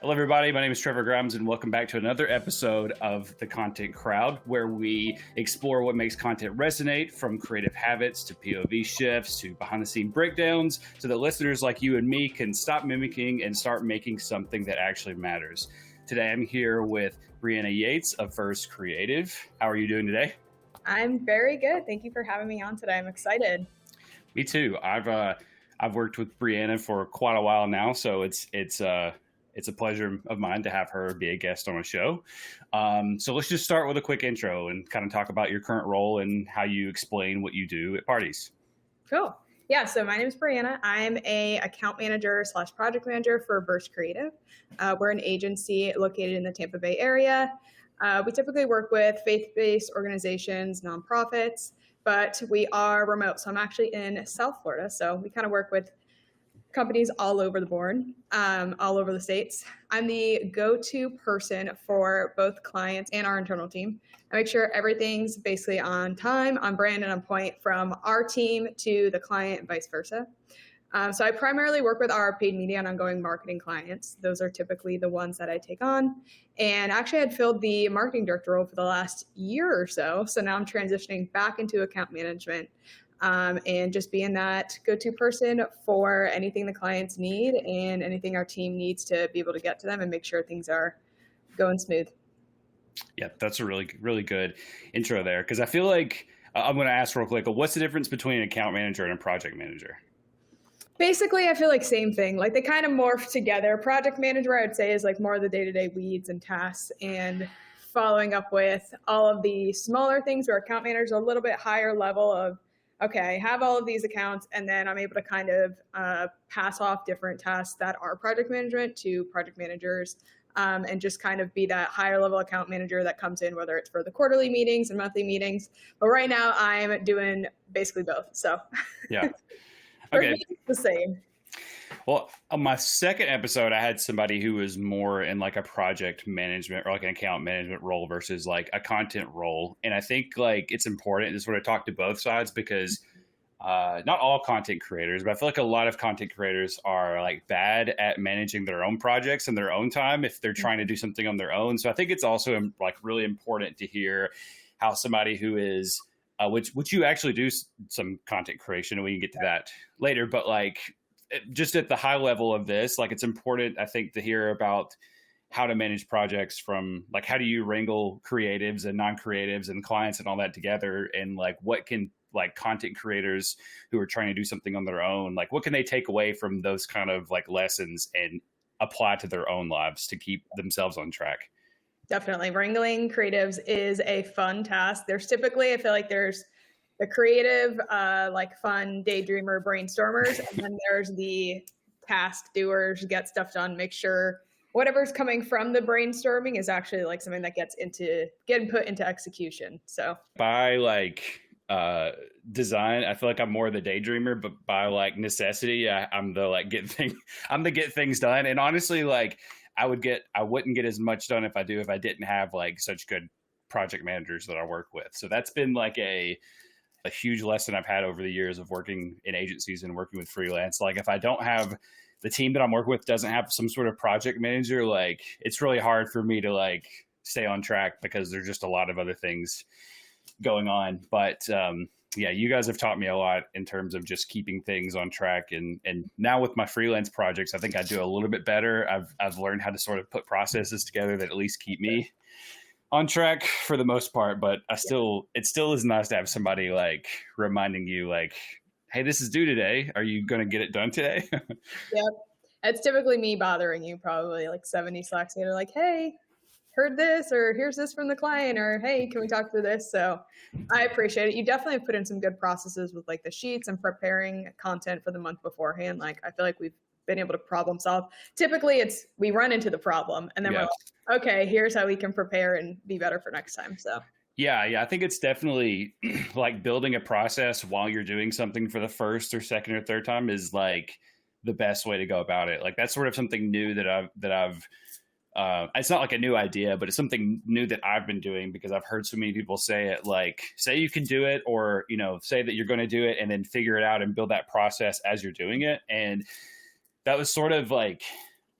Hello, everybody. My name is Trevor Grimes, and welcome back to another episode of The Content Crowd, where we explore what makes content resonate, from creative habits to POV shifts to behind-the-scene breakdowns, so that listeners like you and me can stop mimicking and start making something that actually matters. Today, I'm here with Briana Yates of First Creative. How are you doing today? I'm very good. Thank you for having me on today. I'm excited. Me too. I've worked with Briana for quite a while now, so it's a pleasure of mine to have her be a guest on a show. So let's just start with a quick intro and kind of talk about your current role and how you explain what you do at parties. Cool. Yeah, so my name is Briana. I'm a account manager / project manager for First Creative. We're an agency located in the Tampa Bay area. We typically work with faith-based organizations, nonprofits, but we are remote. So I'm actually in South Florida. So we kind of work with companies all over the board, all over the states. I'm the go-to person for both clients and our internal team. I make sure everything's basically on time, on brand, and on point from our team to the client and vice versa. So I primarily work with our paid media and ongoing marketing clients. Those are typically the ones that I take on. And actually, I'd filled the marketing director role for the last year or so. So now I'm transitioning back into account management. And just being that go-to person for anything the clients need and anything our team needs to be able to get to them and make sure things are going smooth. Yeah, that's a really, really good intro there, because I feel like I'm going to ask real quick, what's the difference between an account manager and a project manager? Basically, I feel like same thing. Like they kind of morph together. Project manager, I would say, is like more of the day-to-day weeds and tasks and following up with all of the smaller things, where account manager is a little bit higher level of, okay, I have all of these accounts, and then I'm able to kind of pass off different tasks that are project management to project managers, and just kind of be that higher level account manager that comes in, whether it's for the quarterly meetings and monthly meetings. But right now I'm doing basically both. So Yeah. For Okay. me, it's the same. Well, on my second episode, I had somebody who was more in like a project management or like an account management role versus like a content role. And I think like it's important to sort of talk to both sides, because not all content creators, but I feel like a lot of content creators are like bad at managing their own projects in their own time if they're trying to do something on their own. So I think it's also like really important to hear how somebody who is which you actually do some content creation, and we can get to that later. But like, just at the high level of this, like it's important, I think, to hear about how to manage projects, from like, how do you wrangle creatives and non-creatives and clients and all that together, and like what can like content creators who are trying to do something on their own, like what can they take away from those kind of like lessons and apply to their own lives to keep themselves on track. Definitely. Wrangling creatives is a fun task. There's typically, I feel like there's the creative, like fun daydreamer brainstormers, and then there's the task doers, get stuff done, make sure whatever's coming from the brainstorming is actually like something that getting put into execution. So by like design, I feel like I'm more the daydreamer, but by like necessity, I'm the like I'm the get things done. And honestly, like I wouldn't get as much done if I didn't have like such good project managers that I work with. So that's been like a huge lesson I've had over the years of working in agencies and working with freelance. Like if I don't have the team that I'm working with doesn't have some sort of project manager, like it's really hard for me to like stay on track, because there's just a lot of other things going on. But yeah, you guys have taught me a lot in terms of just keeping things on track. And now with my freelance projects, I think I do a little bit better. I've learned how to sort of put processes together that at least keep me on track for the most part. But it still is nice to have somebody like reminding you like, hey, this is due today. Are you going to get it done today? Yep. It's typically me bothering you, probably like 70 Slacks later, like, hey, heard this, or here's this from the client, or hey, can we talk through this? So I appreciate it. You definitely put in some good processes with like the sheets and preparing content for the month beforehand. Like I feel like we've been able to problem solve. Typically we run into the problem and then we're like, okay, here's how we can prepare and be better for next time. So yeah, I think it's definitely like building a process while you're doing something for the first or second or third time is like the best way to go about it. Like that's sort of something new that I've it's not like a new idea, but it's something new that I've been doing, because I've heard so many people say it, like say you can do it, or, you know, say that you're going to do it and then figure it out and build that process as you're doing it. And that was sort of like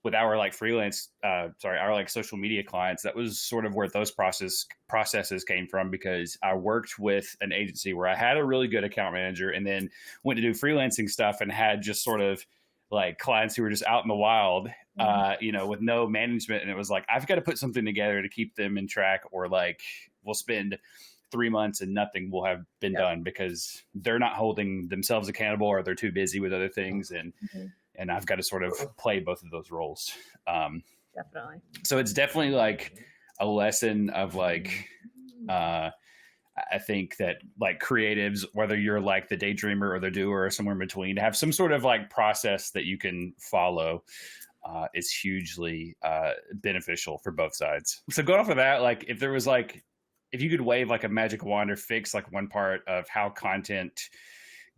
with our like freelance, our like social media clients, that was sort of where those processes came from, because I worked with an agency where I had a really good account manager and then went to do freelancing stuff and had just sort of like clients who were just out in the wild, with no management. And it was like, I've got to put something together to keep them in track, or like we'll spend 3 months and nothing will have been done because they're not holding themselves accountable, or they're too busy with other things. And I've got to sort of play both of those roles. Definitely. So it's definitely like a lesson of like, I think that like creatives, whether you're like the daydreamer or the doer or somewhere in between, to have some sort of like process that you can follow is hugely beneficial for both sides. So going off of that, like if you could wave like a magic wand or fix like one part of how content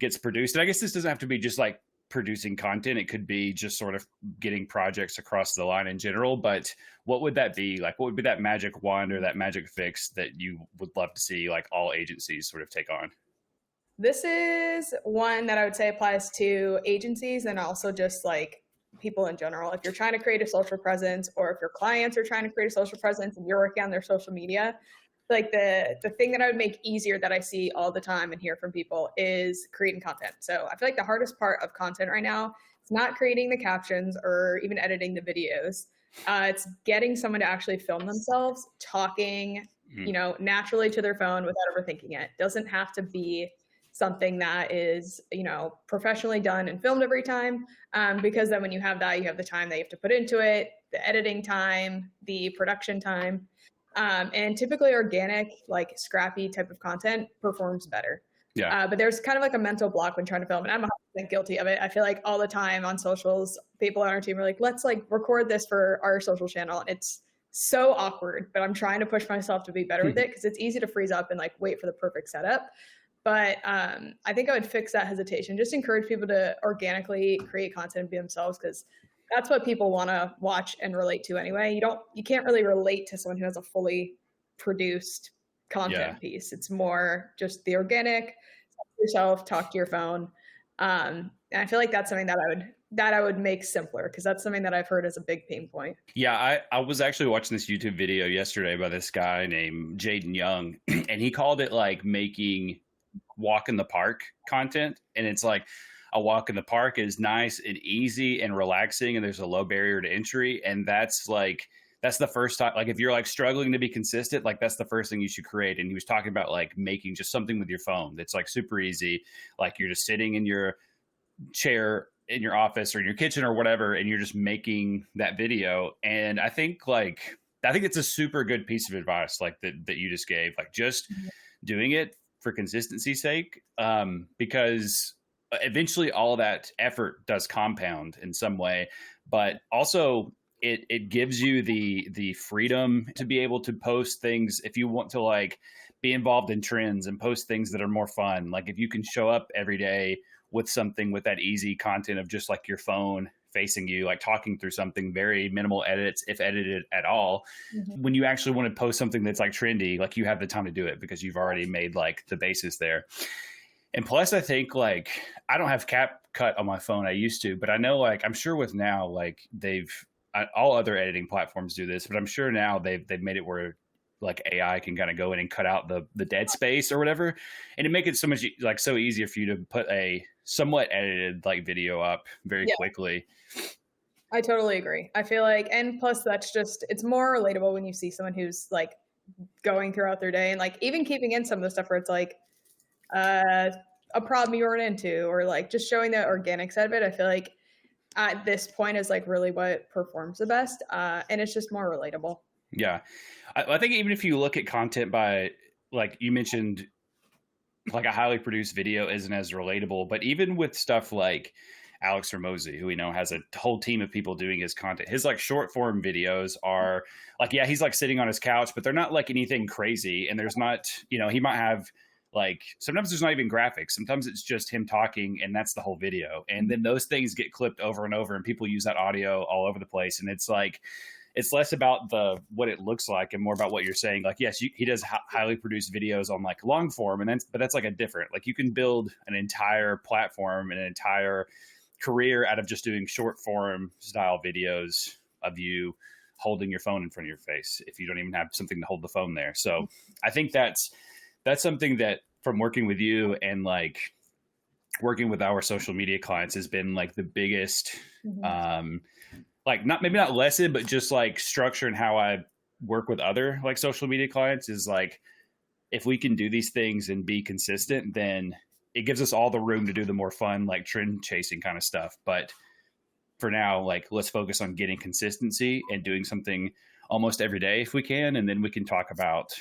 gets produced, and I guess this doesn't have to be just like producing content, it could be just sort of getting projects across the line in general, but what would that be? Like, what would be that magic wand or that magic fix that you would love to see like all agencies sort of take on? This is one that I would say applies to agencies and also just like people in general. If you're trying to create a social presence, or if your clients are trying to create a social presence and you're working on their social media, like the thing that I would make easier, that I see all the time and hear from people, is creating content. So I feel like the hardest part of content right now is not creating the captions or even editing the videos. It's getting someone to actually film themselves talking, naturally to their phone without overthinking it. Doesn't have to be something that is, professionally done and filmed every time. Because then when you have that, you have the time that you have to put into it, the editing time, the production time. And typically organic, like scrappy type of content performs better. Yeah. But there's kind of like a mental block when trying to film, and I'm 100% guilty of it. I feel like all the time on socials, people on our team are like, let's like record this for our social channel. And it's so awkward, but I'm trying to push myself to be better with it, because it's easy to freeze up and like wait for the perfect setup. But I think I would fix that hesitation. Just encourage people to organically create content and be themselves, because that's what people want to watch and relate to anyway. You can't really relate to someone who has a fully produced content piece. It's more just the organic, talk to yourself, talk to your phone. And I feel like that's something that I would make simpler, because that's something that I've heard is a big pain point. Yeah, I was actually watching this YouTube video yesterday by this guy named Jaden Young, and he called it like making walk in the park content. And it's like, a walk in the park is nice and easy and relaxing, and there's a low barrier to entry. And that's the first time, like if you're like struggling to be consistent, like that's the first thing you should create. And he was talking about like making just something with your phone that's like super easy. Like you're just sitting in your chair in your office or in your kitchen or whatever, and you're just making that video. And I think it's a super good piece of advice, like that you just gave, like just doing it for consistency's sake. Because eventually all that effort does compound in some way, but also it gives you the freedom to be able to post things if you want to like be involved in trends and post things that are more fun. Like if you can show up every day with something with that easy content of just like your phone facing you, like talking through something, very minimal edits, if edited at all. When you actually want to post something that's like trendy, like you have the time to do it because you've already made like the basis there. And plus, I think like I don't have CapCut on my phone. I used to, but I know like I'm sure with now like all other editing platforms do this, but I'm sure now they've made it where like AI can kind of go in and cut out the dead space or whatever, and it make it so much like so easier for you to put a somewhat edited like video up very quickly. I totally agree. I feel like, and plus it's more relatable when you see someone who's like going throughout their day and like even keeping in some of the stuff where it's like a problem you run into, or like just showing the organic side of it. I feel like at this point is like really what performs the best. And it's just more relatable. Yeah. I think even if you look at content by, like you mentioned, like a highly produced video isn't as relatable, but even with stuff like Alex Ramosi, who we know has a whole team of people doing his content, his like short form videos are like, yeah, he's like sitting on his couch, but they're not like anything crazy. And there's not, he might have like, sometimes there's not even graphics. Sometimes it's just him talking and that's the whole video. And then those things get clipped over and over and people use that audio all over the place. And it's like, it's less about what it looks like and more about what you're saying. Like, yes, he does highly produced videos on like long form, but that's like a different, like you can build an entire platform and an entire career out of just doing short form style videos of you holding your phone in front of your face if you don't even have something to hold the phone there. So I think that's something that from working with you and like working with our social media clients has been like the biggest like not maybe not lesson, but just like structure and how I work with other like social media clients is like if we can do these things and be consistent, then it gives us all the room to do the more fun, like trend chasing kind of stuff. But for now, like let's focus on getting consistency and doing something almost every day if we can. And then we can talk about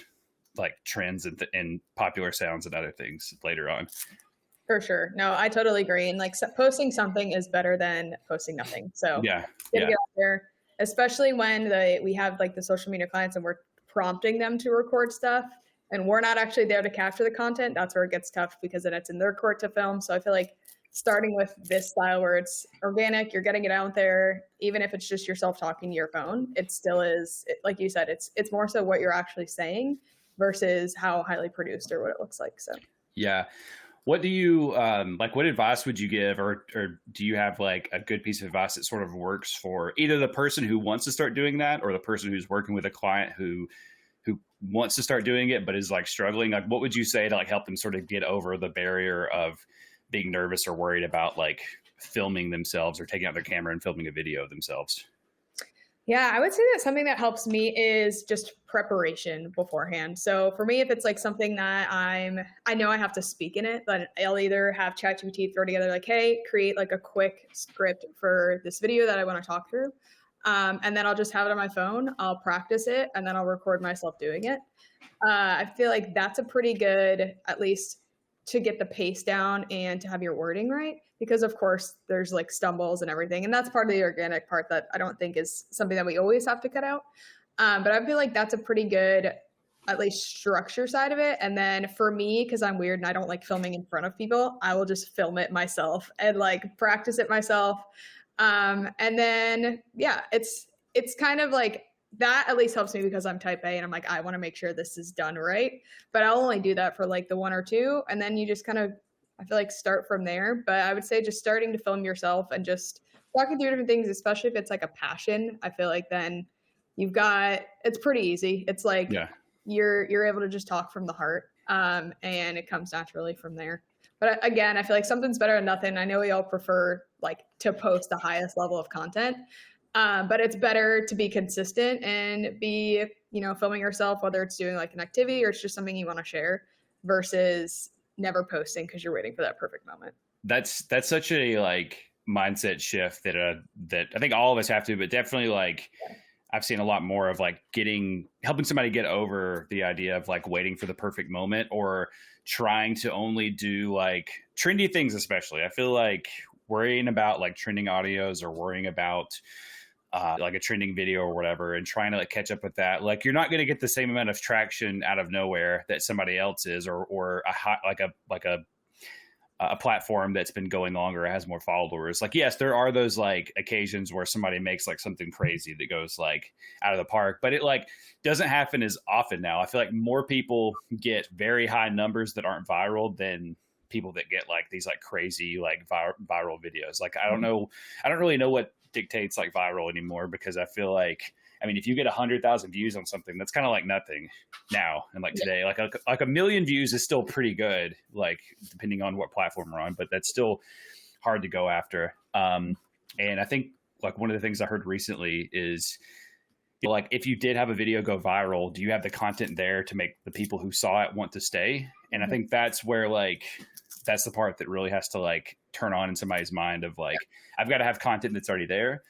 like trends and popular sounds and other things later on. For sure. No, I totally agree. And like posting something is better than posting nothing. So yeah, get out there, especially when we have like the social media clients and we're prompting them to record stuff and we're not actually there to capture the content. That's where it gets tough because then it's in their court to film. So I feel like starting with this style where it's organic, you're getting it out there, even if it's just yourself talking to your phone, it still is, like you said, it's more so what you're actually saying versus how highly produced or what it looks like. So yeah. What do you like? What advice would you give, or do you have like a good piece of advice that sort of works for either the person who wants to start doing that, or the person who's working with a client who wants to start doing it but is like struggling? Like, what would you say to like help them sort of get over the barrier of being nervous or worried about like filming themselves or taking out their camera and filming a video of themselves? Yeah, I would say that something that helps me is just preparation beforehand. So for me, if it's like something that I know I have to speak in it, then I'll either have ChatGPT throw together like, hey, create like a quick script for this video that I want to talk through. And then I'll just have it on my phone. I'll practice it and then I'll record myself doing it. I feel like that's a pretty good, at least to get the pace down and to have your wording right. Because of course there's like stumbles and everything. And that's part of the organic part that I don't think is something that we always have to cut out. But I feel like that's a pretty good, at least structure side of it. And then for me, because I'm weird and I don't like filming in front of people, I will just film it myself and like practice it myself. And then, yeah, it's kind of like that at least helps me because I'm type A and I'm like, I want to make sure this is done right. But I'll only do that for like the one or two. And then you just kind of, I feel like start from there. But I would say just starting to film yourself and just walking through different things, especially if it's like a passion, I feel like then it's pretty easy. It's like you're able to just talk from the heart. And it comes naturally from there. But again, I feel like something's better than nothing. I know we all prefer like to post the highest level of content. But it's better to be consistent and be, filming yourself, whether it's doing like an activity or it's just something you want to share versus never posting because you're waiting for that perfect moment. That's such a like mindset shift that I think all of us have to, but definitely like I've seen a lot more of like helping somebody get over the idea of like waiting for the perfect moment or trying to only do like trendy things, especially. I feel like worrying about like trending audios or worrying about like a trending video or whatever and trying to like catch up with that. Like you're not going to get the same amount of traction out of nowhere that somebody else is or a platform that's been going longer, has more followers. Like, yes, there are those like occasions where somebody makes like something crazy that goes like out of the park, but it like doesn't happen as often now. I feel like more people get very high numbers that aren't viral than people that get like these like crazy like viral videos. Like I don't really know what dictates like viral anymore because I feel like if you get 100,000 views on something, that's kind of like nothing now. And like today, like a million views is still pretty good, like depending on what platform we're on, but that's still hard to go after. And I think like one of the things I heard recently is like, if you did have a video go viral, do you have the content there to make the people who saw it want to stay? And I think that's where like, that's the part that really has to like turn on in somebody's mind of like, I've got to have content that's already there.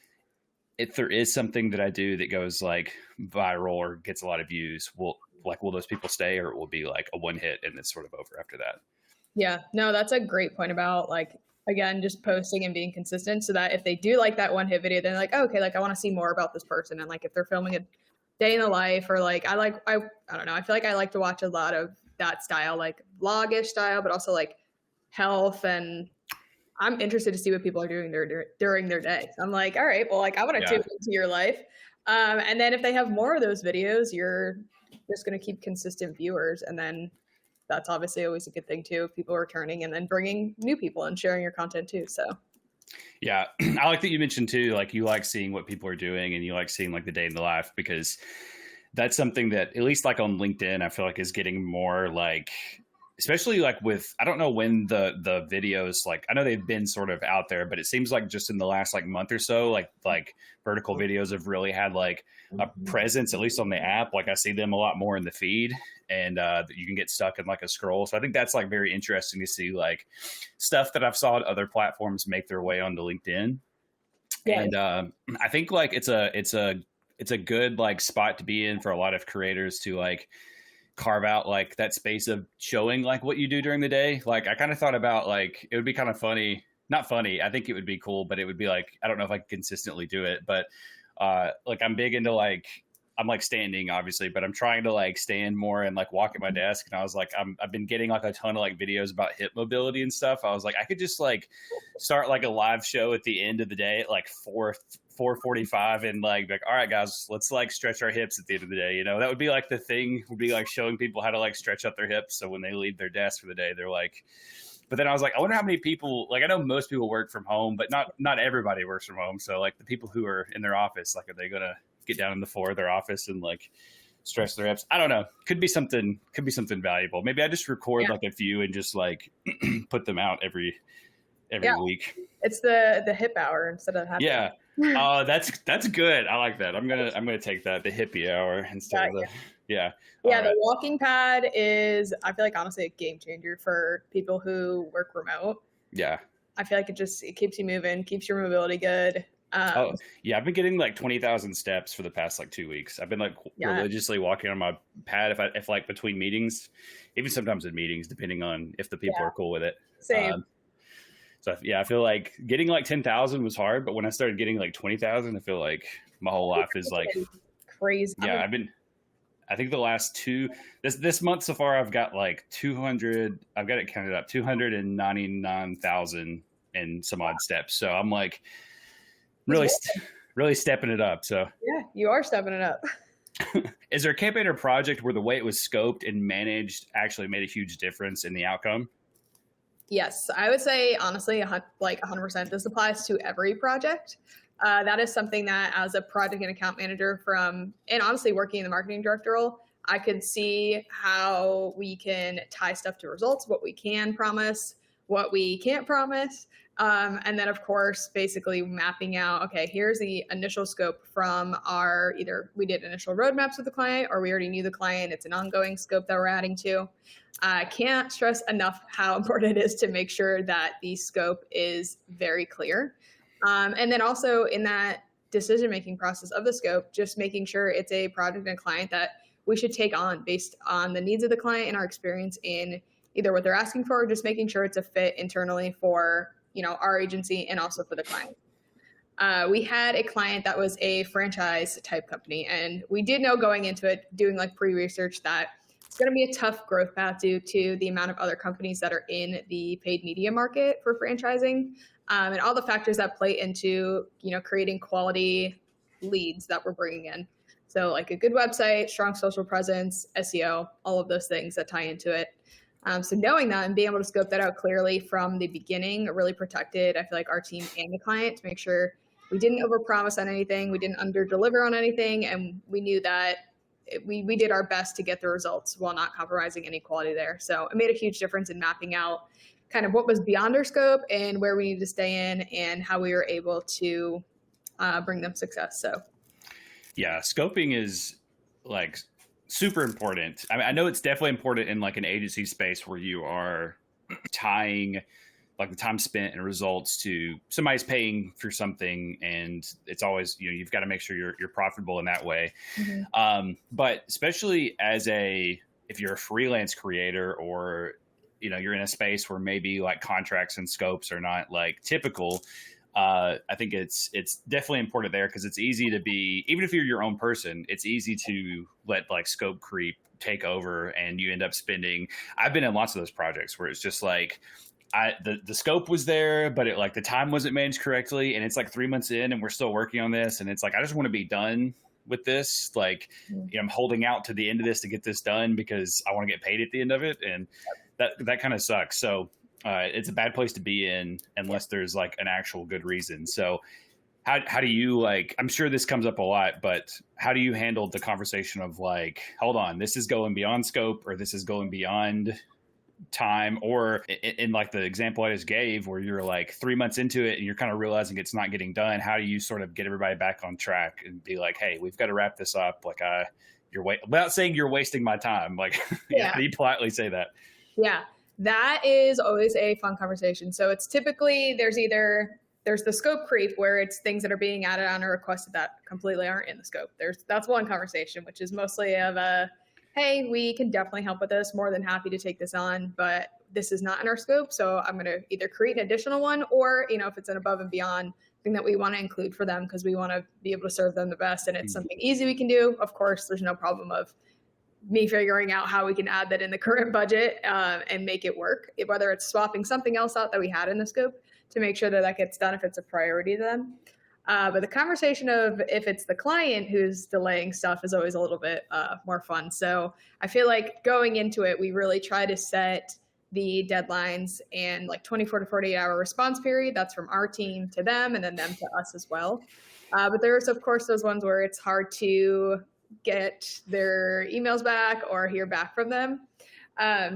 If there is something that I do that goes like viral or gets a lot of views, will those people stay, or it will be like a one hit and it's sort of over after that? Yeah, no, that's a great point about like, again, just posting and being consistent so that if they do like that one hit video, they're like, oh, okay, like I want to see more about this person. And like, if they're filming a day in the life or like, I don't know, I feel like I like to watch a lot of that style, like vlogish style, but also like health, and I'm interested to see what people are doing during their day. So I'm like, all right, well, like I want to tune into your life. And then if they have more of those videos, you're just going to keep consistent viewers. And then that's obviously always a good thing too. People returning and then bringing new people and sharing your content too. So Yeah. I like that you mentioned too, like you like seeing what people are doing and you like seeing like the day in the life, because that's something that at least like on LinkedIn, I feel like is getting more like, especially like with, I don't know when the videos, like I know they've been sort of out there, but it seems like just in the last like month or so, like vertical videos have really had like a presence, at least on the app. Like I see them a lot more in the feed, and you can get stuck in like a scroll. So I think that's like very interesting to see like stuff that I've saw on other platforms make their way onto LinkedIn. Yeah, And I think like it's a good like spot to be in for a lot of creators to like carve out like that space of showing like what you do during the day. Like I kind of thought about like it would be kind of funny, not funny. I think it would be cool, but it would be like I don't know if I could consistently do it, but like I'm big into like I'm like standing obviously, but I'm trying to like stand more and like walk at my desk. And I was like, I've been getting like a ton of like videos about hip mobility and stuff. I was like, I could just like start like a live show at the end of the day at like 4:45 and like all right guys, let's like stretch our hips at the end of the day. You know, that would be like the thing, would be like showing people how to like stretch up their hips so when they leave their desk for the day they're like. But then I was like, I wonder how many people, like I know most people work from home, but not everybody works from home. So like the people who are in their office, like are they gonna get down on the floor of their office and like stretch their hips? I don't know, could be something valuable. Maybe I just record like a few and just like put them out every week. it's the hip hour instead of happy. Yeah. Oh, that's good. I like that. I'm gonna take that, the hippie hour instead of the yeah. Yeah, the walking pad is, I feel like, honestly a game changer for people who work remote. Yeah. I feel like it keeps you moving, keeps your mobility good. Oh yeah, I've been getting like 20,000 steps for the past like 2 weeks. I've been like religiously walking on my pad if like between meetings, even sometimes in meetings, depending on if the people are cool with it. Same. So yeah, I feel like getting like 10,000 was hard, but when I started getting like 20,000, I feel like my whole life is like crazy. Yeah, I think the last this month so far, I've got like 200. I've got it counted up 299,000 and some odd steps. So I'm like really stepping it up. So yeah, you are stepping it up. Is there a campaign or project where the way it was scoped and managed actually made a huge difference in the outcome? Yes, I would say honestly, like 100%. This applies to every project. That is something that, as a project and account manager and honestly working in the marketing director role, I could see how we can tie stuff to results, what we can promise, what we can't promise. And then, of course, basically mapping out, okay, here's the initial scope from either we did initial roadmaps with the client or we already knew the client. It's an ongoing scope that we're adding to. I can't stress enough how important it is to make sure that the scope is very clear. And then also in that decision-making process of the scope, just making sure it's a project and client that we should take on based on the needs of the client and our experience in either what they're asking for, or just making sure it's a fit internally for, our agency and also for the client. We had a client that was a franchise type company, and we did know going into it, doing like pre-research, that it's going to be a tough growth path due to the amount of other companies that are in the paid media market for franchising, and all the factors that play into, creating quality leads that we're bringing in. So like a good website, strong social presence, SEO, all of those things that tie into it. So knowing that and being able to scope that out clearly from the beginning really protected, I feel like, our team and the client, to make sure we didn't overpromise on anything, we didn't underdeliver on anything, and we knew that we did our best to get the results while not compromising any quality there. So it made a huge difference in mapping out kind of what was beyond our scope and where we needed to stay in and how we were able to bring them success. So yeah, scoping is like super important. I mean, I know it's definitely important in like an agency space where you are tying like the time spent and results to somebody's paying for something, and it's always, you've got to make sure you're profitable in that way. Mm-hmm. But especially if you're a freelance creator, or you're in a space where maybe like contracts and scopes are not like typical, I think it's definitely important there, because it's easy to be, even if you're your own person, it's easy to let like scope creep take over, and you end up spending. I've been in lots of those projects where it's just like the scope was there, but it like the time wasn't managed correctly, and it's like 3 months in and we're still working on this, and it's like I just want to be done with this. Like I'm holding out to the end of this to get this done because I want to get paid at the end of it, and that kind of sucks. So It's a bad place to be in unless there's like an actual good reason. So how do you like, I'm sure this comes up a lot, but how do you handle the conversation of like, hold on, this is going beyond scope or this is going beyond time, or in like the example I just gave where you're like 3 months into it and you're kind of realizing it's not getting done. How do you sort of get everybody back on track and be like, hey, we've got to wrap this up. Like, without saying you're wasting my time. Like, Yeah. how do you politely say that? Yeah, that is always a fun conversation. So it's typically there's the scope creep where it's things that are being added on or requested that completely aren't in the scope. That's one conversation, which is mostly of a, hey, we can definitely help with this. More than happy to take this on, but this is not in our scope. So I'm going to either create an additional one or, if it's an above and beyond thing that we want to include for them because we want to be able to serve them the best and it's something easy we can do. Of course, there's no problem of me figuring out how we can add that in the current budget and make it work, whether it's swapping something else out that we had in the scope to make sure that gets done if it's a priority to them. But the conversation of if it's the client who's delaying stuff is always a little bit more fun. So I feel like going into it, we really try to set the deadlines and like 24 to 48 hour response period. That's from our team to them and then them to us as well. But there's, of course, those ones where it's hard to get their emails back or hear back from them.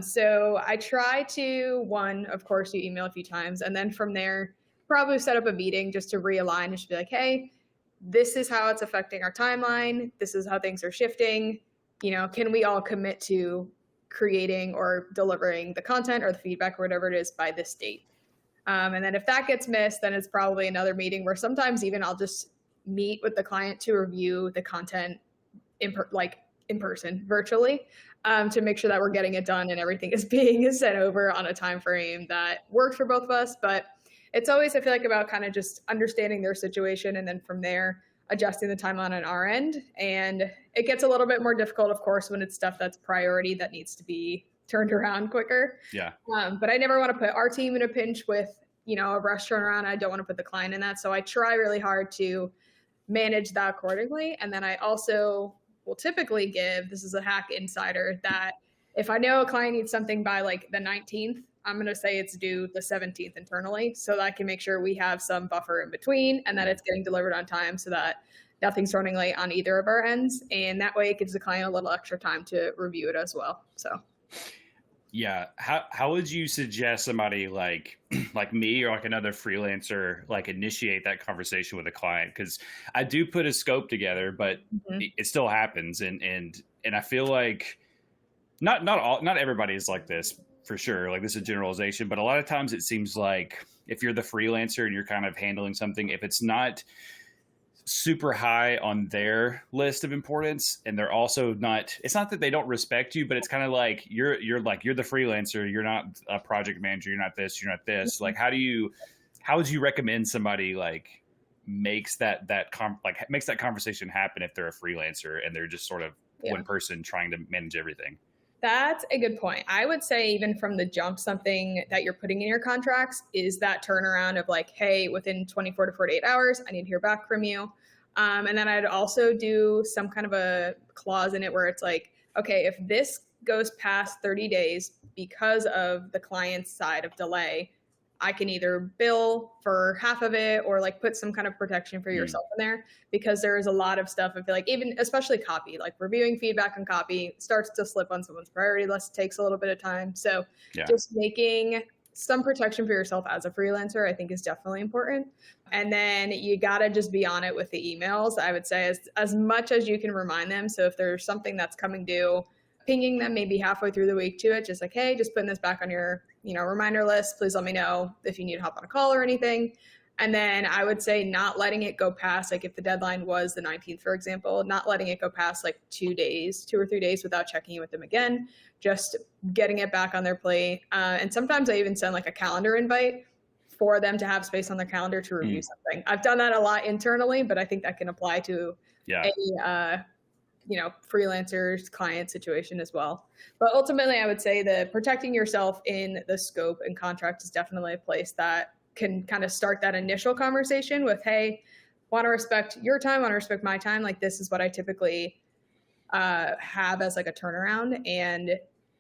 So I try to, one, of course, you email a few times, and then from there, probably set up a meeting just to realign and just be like, hey, this is how it's affecting our timeline. This is how things are shifting. Can we all commit to creating or delivering the content or the feedback or whatever it is by this date? And then if that gets missed, then it's probably another meeting where sometimes even I'll just meet with the client to review the content in person, virtually, to make sure that we're getting it done and everything is being sent over on a time frame that works for both of us. But it's always, I feel like, about kind of just understanding their situation and then from there adjusting the timeline on our end. And it gets a little bit more difficult, of course, when it's stuff that's priority that needs to be turned around quicker. Yeah. But I never want to put our team in a pinch with, a rush turnaround. I don't want to put the client in that. So I try really hard to manage that accordingly. And then I also will typically give, this is a hack insider, that if I know a client needs something by like the 19th, I'm going to say it's due the 17th internally so that I can make sure we have some buffer in between and that it's getting delivered on time so that nothing's running late on either of our ends. And that way it gives the client a little extra time to review it as well. So. Yeah. How would you suggest somebody like me or like another freelancer like initiate that conversation with a client? Because I do put a scope together, but it still happens, and I feel like not everybody is like this for sure. Like, this is a generalization, but a lot of times it seems like if you're the freelancer and you're kind of handling something, if it's not super high on their list of importance and they're also not, it's not that they don't respect you, but it's kind of like you're the freelancer, you're not a project manager, you're not this, like how would you recommend somebody like makes that conversation happen if they're a freelancer and they're just sort of one person trying to manage everything? That's a good point. I would say even from the jump, something that you're putting in your contracts is that turnaround of like, hey, within 24 to 48 hours, I need to hear back from you. And then I'd also do some kind of a clause in it where it's like, okay, if this goes past 30 days because of the client's side of delay, I can either bill for half of it or like put some kind of protection for yourself in there, because there is a lot of stuff. I feel like even especially copy, like reviewing feedback on copy starts to slip on someone's priority list. It takes a little bit of time. So just making some protection for yourself as a freelancer, I think, is definitely important. And then you got to just be on it with the emails. I would say as much as you can remind them. So if there's something that's coming due, pinging them maybe halfway through the week to it, just like, hey, just putting this back on your, reminder list. Please let me know if you need to hop on a call or anything. And then I would say not letting it go past, like if the deadline was the 19th, for example, not letting it go past like 2 or 3 days without checking in with them again, just getting it back on their plate. And sometimes I even send like a calendar invite for them to have space on their calendar to review something. I've done that a lot internally, but I think that can apply to a freelancers client situation as well. But ultimately, I would say that protecting yourself in the scope and contract is definitely a place that can kind of start that initial conversation with, hey, want to respect your time, want to respect my time. Like, this is what I typically have as like a turnaround. And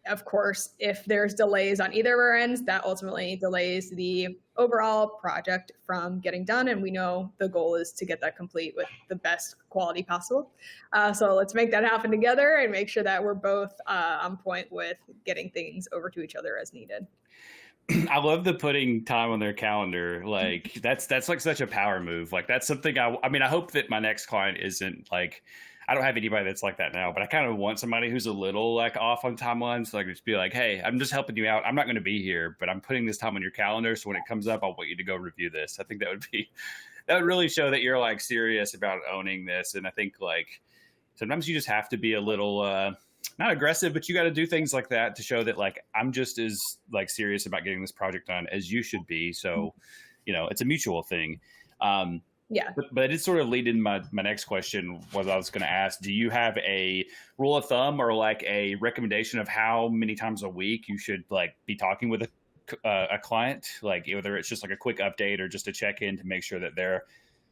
of course, if there's delays on either of our ends, that ultimately delays the overall project from getting done. And we know the goal is to get that complete with the best quality possible. So let's make that happen together and make sure that we're both on point with getting things over to each other as needed. I love the putting time on their calendar. Like that's like such a power move. Like that's something I mean, I hope that my next client isn't like, I don't have anybody that's like that now, but I kind of want somebody who's a little like off on timelines. Like just be like, hey, I'm just helping you out. I'm not going to be here, but I'm putting this time on your calendar. So when it comes up, I want you to go review this. I think that would really show that you're like serious about owning this. And I think like sometimes you just have to be a little, not aggressive, but you got to do things like that to show that like I'm just as like serious about getting this project done as you should be. So, it's a mutual thing. Yeah. But it sort of lead in my next question was I was going to ask, do you have a rule of thumb or like a recommendation of how many times a week you should like be talking with a client? Like whether it's just like a quick update or just a check in to make sure that they're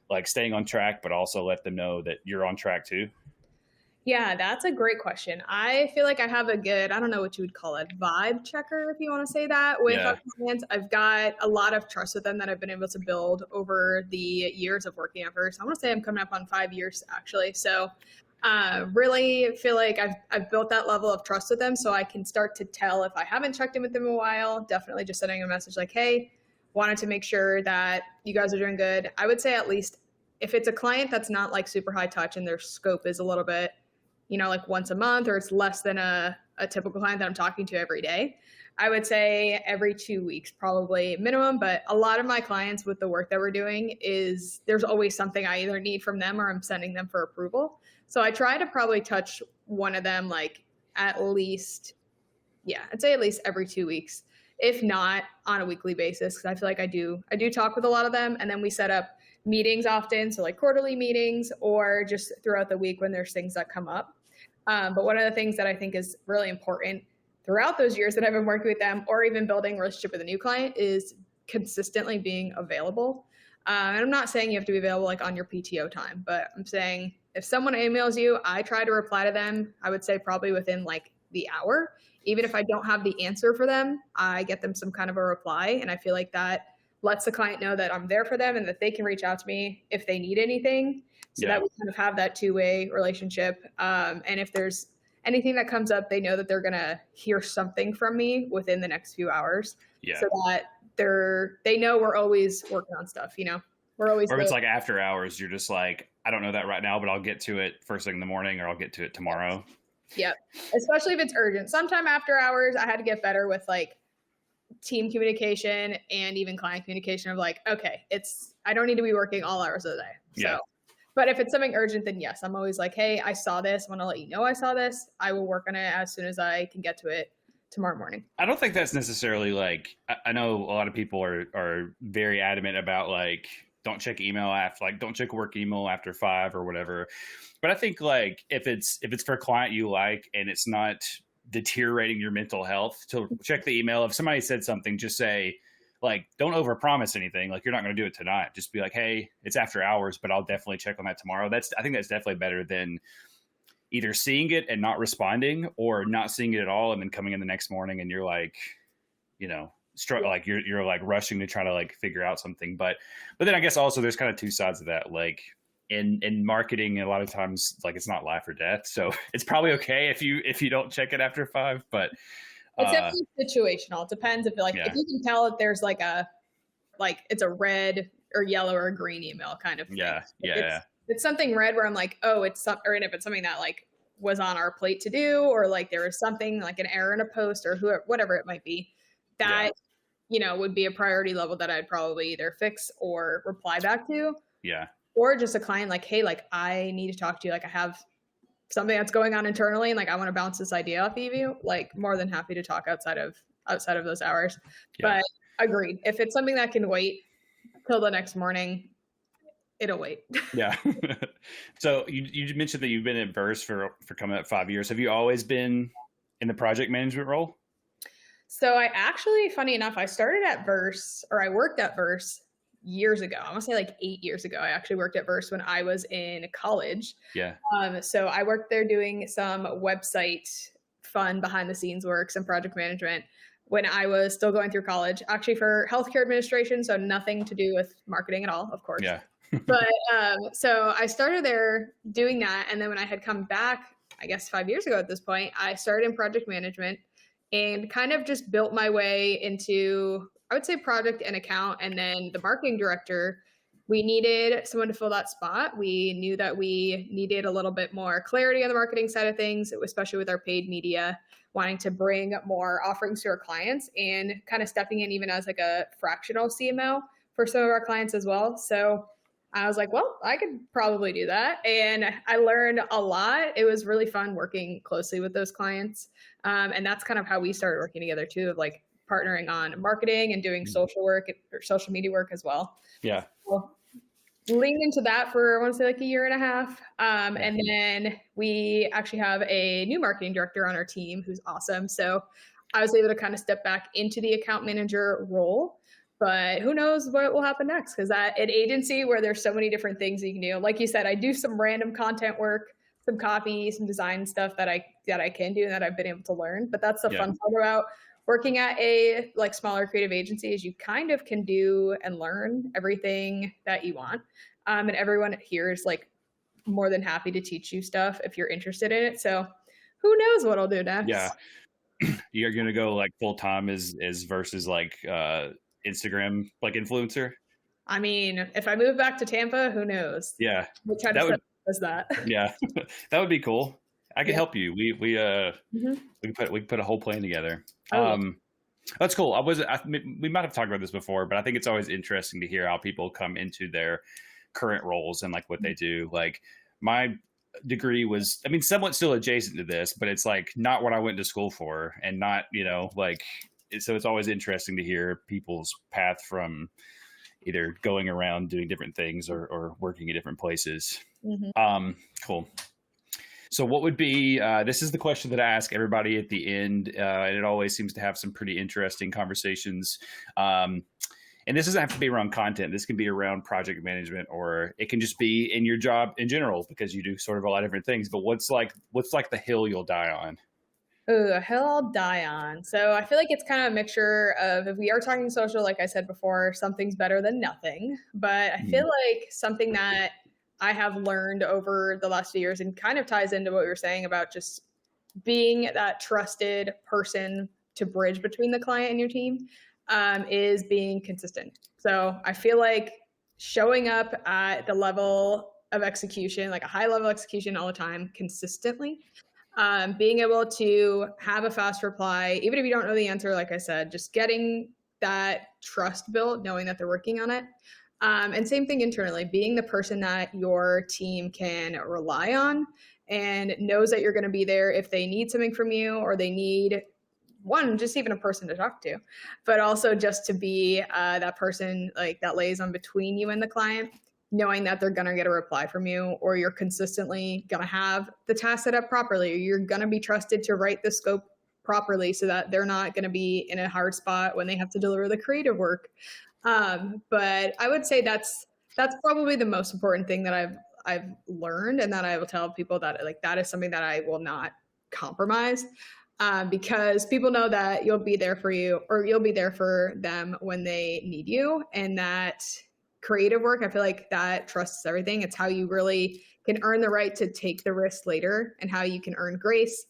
like staying on track, but also let them know that you're on track too. Yeah, that's a great question. I feel like I have a good, I don't know what you would call it, vibe checker, if you want to say that, with our clients. I've got a lot of trust with them that I've been able to build over the years of working at Verse. I want to say I'm coming up on 5 years, actually. So really feel like I've built that level of trust with them so I can start to tell if I haven't checked in with them in a while. Definitely just sending a message like, hey, wanted to make sure that you guys are doing good. I would say at least if it's a client that's not like super high touch and their scope is a little bit, like once a month, or it's less than a typical client that I'm talking to every day, I would say every 2 weeks, probably minimum. But a lot of my clients with the work that we're doing is there's always something I either need from them or I'm sending them for approval. So I try to probably touch one of them like at least, I'd say at least every 2 weeks, if not on a weekly basis. Cause I feel like I do talk with a lot of them, and then we set up meetings often. So like quarterly meetings or just throughout the week when there's things that come up. But one of the things that I think is really important throughout those years that I've been working with them or even building a relationship with a new client is consistently being available. And I'm not saying you have to be available like on your PTO time, but I'm saying if someone emails you, I try to reply to them. I would say probably within like the hour. Even if I don't have the answer for them, I get them some kind of a reply. And I feel like that lets the client know that I'm there for them and that they can reach out to me if they need anything. So that we kind of have that two-way relationship. And if there's anything that comes up, they know that they're going to hear something from me within the next few hours. So that they know we're always working on stuff, we're always. Or if it's like after hours, you're just like, I don't know that right now, but I'll get to it first thing in the morning, or I'll get to it tomorrow. Yep. Especially if it's urgent. Sometime after hours, I had to get better with like team communication and even client communication of like, okay, I don't need to be working all hours of the day. So, but if it's something urgent, then yes, I'm always like, hey, I saw this. I want to let you know I saw this. I will work on it as soon as I can get to it tomorrow morning. I don't think that's necessarily like, I know a lot of people are very adamant about like, don't check email after, like, don't check work email after 5 or whatever. But I think like if it's for a client you like and it's not deteriorating your mental health, to check the email. If somebody said something, just say like, don't overpromise anything. Like you're not going to do it tonight. Just be like, hey, it's after hours, but I'll definitely check on that tomorrow. I think that's definitely better than either seeing it and not responding, or not seeing it at all and then coming in the next morning and you're like, like you're like rushing to try to like figure out something. But then I guess also there's kind of two sides of that. Like in marketing, a lot of times like it's not life or death. So it's probably okay if you don't check it after 5, but it's definitely situational. It depends if if you can tell that there's it's a red or yellow or green email kind of thing. It's something red where I'm like, oh, or if it's something that like was on our plate to do, or like there was something like an error in a post or whatever it might be, that would be a priority level that I'd probably either fix or reply back to. Or just a client like, hey, like I need to talk to you. Like I have something that's going on internally and like I want to bounce this idea off of you. Like more than happy to talk outside of those hours. But agreed. If it's something that can wait till the next morning, it'll wait. So you mentioned that you've been at Verse for coming up 5 years. Have you always been in the project management role? So I actually, funny enough, I worked at Verse years ago. I want to say like 8 years ago. I actually worked at Verse when I was in college. So I worked there doing some website fun behind the scenes work, some project management when I was still going through college, actually for healthcare administration. So nothing to do with marketing at all, of course. Yeah. But so I started there doing that. And then when I had come back, I guess 5 years ago at this point, I started in project management and kind of just built my way into, I would say, project and account. And then the marketing director, we needed someone to fill that spot. We knew that we needed a little bit more clarity on the marketing side of things, especially with our paid media, wanting to bring more offerings to our clients and kind of stepping in even as like a fractional CMO for some of our clients as well. So I was like, well, I could probably do that. And I learned a lot. It was really fun working closely with those clients. And that's kind of how we started working together too, of like partnering on marketing and doing social work or social media work as well. Yeah. So leaned into that for, I want to say like a year and a half. And then we actually have a new marketing director on our team who's awesome. So I was able to kind of step back into the account manager role. But who knows what will happen next? Because at an agency where there's so many different things you can do, like you said, I do some random content work, some copy, some design stuff that I can do and that I've been able to learn. But that's the fun part about working at a like smaller creative agency is you kind of can do and learn everything that you want. And everyone here is like more than happy to teach you stuff if you're interested in it. So who knows what I'll do next? Yeah. You're going to go like full time as versus like Instagram, like influencer. I mean, if I move back to Tampa, who knows? Yeah. We'll try to as that. Yeah. That would be cool. I could help you. We can put a whole plan together. That's cool. We might have talked about this before, but I think it's always interesting to hear how people come into their current roles and like what they do. Like my degree was, I mean, somewhat still adjacent to this, but it's like not what I went to school for and not, like, so it's always interesting to hear people's path from either going around doing different things or working at different places. Cool. So what would be, this is the question that I ask everybody at the end, and it always seems to have some pretty interesting conversations. And this doesn't have to be around content. This can be around project management, or it can just be in your job in general, because you do sort of a lot of different things. But what's like the hill you'll die on? Ooh, a hill I'll die on. So I feel like it's kind of a mixture of, if we are talking social, like I said before, something's better than nothing. But I feel like something that I have learned over the last few years and kind of ties into what we were saying about just being that trusted person to bridge between the client and your team, is being consistent. So I feel like showing up at the level of execution, like a high level execution all the time, consistently, being able to have a fast reply, even if you don't know the answer, like I said, just getting that trust built, knowing that they're working on it. And same thing internally, being the person that your team can rely on and knows that you're going to be there if they need something from you, or they need just even a person to talk to, but also just to be that person like that liaison between you and the client, knowing that they're going to get a reply from you, or you're consistently going to have the task set up properly, or you're going to be trusted to write the scope properly so that they're not going to be in a hard spot when they have to deliver the creative work. But I would say that's probably the most important thing that I've learned, and that I will tell people that like that is something that I will not compromise, because people know that you'll be there for you, or you'll be there for them when they need you. And that creative work, I feel like that trust is everything. It's how you really can earn the right to take the risk later, and how you can earn grace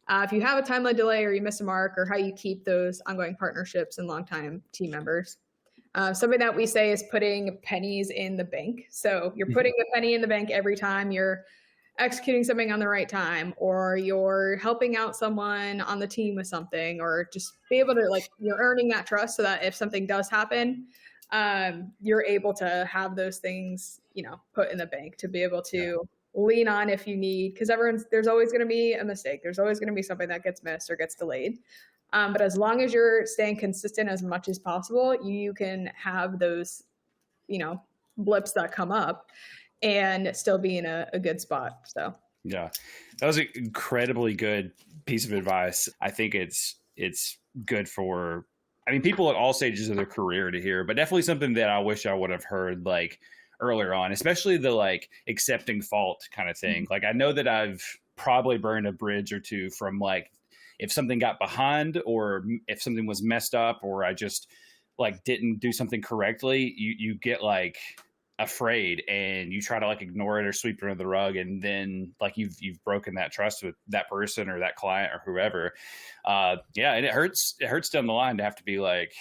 if you have a timeline delay or you miss a mark, or how you keep those ongoing partnerships and longtime team members. Something that we say is putting pennies in the bank. So you're putting a penny in the bank every time you're executing something on the right time, or you're helping out someone on the team with something, or just be able to you're earning that trust so that if something does happen, you're able to have those things, put in the bank to be able to lean on if you need, because there's always going to be a mistake. There's always going to be something that gets missed or gets delayed. But as long as you're staying consistent as much as possible, you can have those, blips that come up and still be in a good spot. So, yeah, that was an incredibly good piece of advice. I think it's good for, people at all stages of their career to hear, but definitely something that I wish I would have heard earlier on, especially the accepting fault kind of thing. I know that I've probably burned a bridge or two from if something got behind or if something was messed up or I just like didn't do something correctly, you get like afraid and you try to like ignore it or sweep it under the rug, and then like you've broken that trust with that person or that client or whoever. Yeah, and it hurts down the line to have to be like,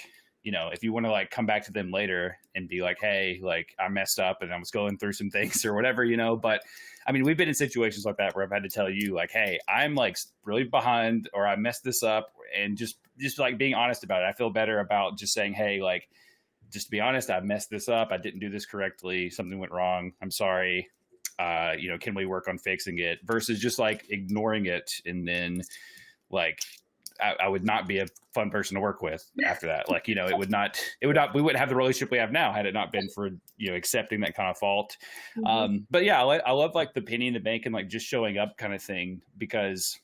if you want to like come back to them later and be like, hey, like I messed up and I was going through some things or whatever, but I mean, we've been in situations like that where I've had to tell you like, hey, I'm like really behind or I messed this up, and just like being honest about it. I feel better about just saying, hey, like, just to be honest, I messed this up. I didn't do this correctly. Something went wrong. I'm sorry. Can we work on fixing it, versus just like ignoring it. And then like, I would not be a fun person to work with after that. Like, we wouldn't have the relationship we have now had it not been for, accepting that kind of fault. Mm-hmm. But yeah, I love like the penny in the bank and like just showing up kind of thing, because,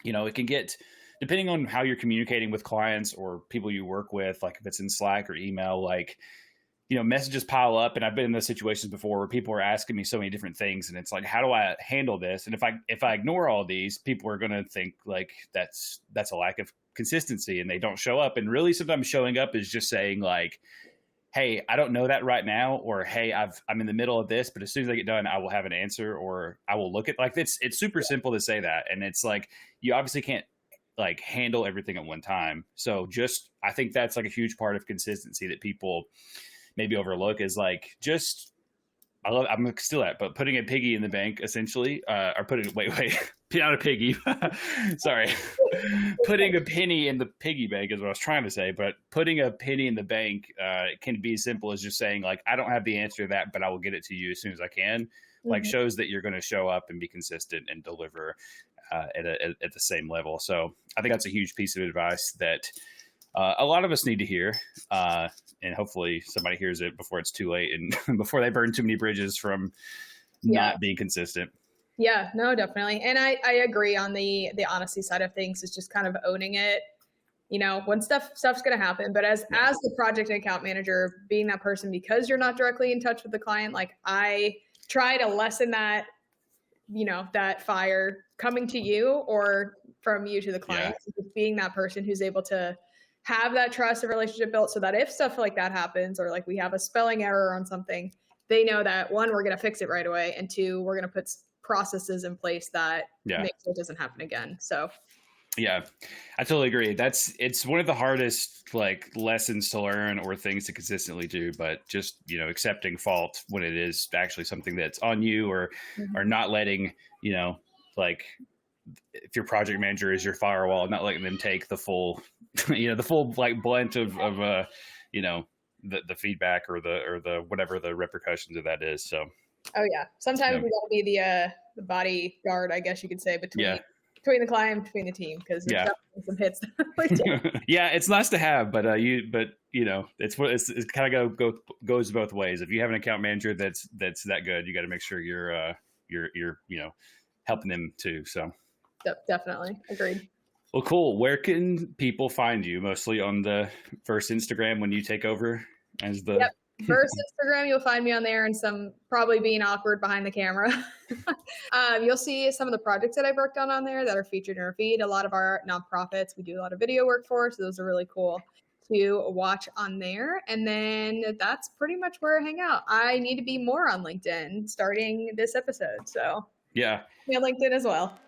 it can get, depending on how you're communicating with clients or people you work with, like if it's in Slack or email, like, messages pile up. And I've been in those situations before where people are asking me so many different things. And it's like, how do I handle this? And if I ignore all these, people are going to think like that's a lack of consistency and they don't show up. And really sometimes showing up is just saying like, hey, I don't know that right now. Or, hey, I'm in the middle of this, but as soon as I get done, I will have an answer, or I will look at like, it's super simple to say that. And it's like, you obviously can't like handle everything at one time. So just, I think that's like a huge part of consistency that people maybe overlook, is like just I'm still at, but putting a piggy in the bank essentially, or putting not a piggy, sorry, putting a penny in the piggy bank is what I was trying to say. But putting a penny in the bank can be as simple as just saying like, I don't have the answer to that, but I will get it to you as soon as I can. Mm-hmm. Like shows that you're going to show up and be consistent and deliver at the same level. So I think that's a huge piece of advice that a lot of us need to hear, and hopefully somebody hears it before it's too late and before they burn too many bridges from not being consistent. Yeah, no, definitely. And I agree on the honesty side of things. It's just kind of owning it, when stuff's going to happen. But as the project and account manager, being that person, because you're not directly in touch with the client, like I try to lessen that, that fire coming to you or from you to the client. So just being that person who's able to have that trust and relationship built, so that if stuff like that happens, or like we have a spelling error on something, they know that one, we're going to fix it right away, and two, we're going to put processes in place that make sure it doesn't happen again. So yeah, I totally agree. It's one of the hardest like lessons to learn or things to consistently do, but just, accepting fault when it is actually something that's on you, or not letting, like if your project manager is your firewall, not letting them take the full, the full like blunt of the feedback or the whatever the repercussions of that is. So. Oh yeah. Sometimes we gotta be the bodyguard, I guess you could say, between the client, between the team, because some hits. Yeah, it's nice to have, but it's kind of goes both ways. If you have an account manager that's that good, you got to make sure you're helping them too. So definitely agreed. Well, cool. Where can people find you? Mostly on the first Instagram when you take over as the. Yep. First Instagram, you'll find me on there, and some probably being awkward behind the camera. You'll see some of the projects that I've worked on there that are featured in our feed. A lot of our nonprofits we do a lot of video work for, so those are really cool to watch on there. And then that's pretty much where I hang out. I need to be more on LinkedIn starting this episode, so yeah, LinkedIn as well.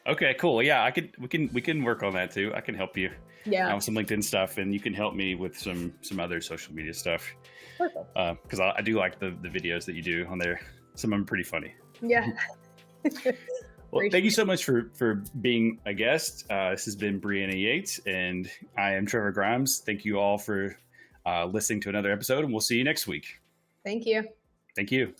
Okay, cool. Yeah, we can work on that too. I can help you. With some LinkedIn stuff, and you can help me with some other social media stuff. Perfect. Because I do like the videos that you do on there. Some of them are pretty funny. Yeah. Well, thank you so much for being a guest. This has been Briana Yates, and I am Trevor Grimes. Thank you all for listening to another episode, and we'll see you next week. Thank you. Thank you.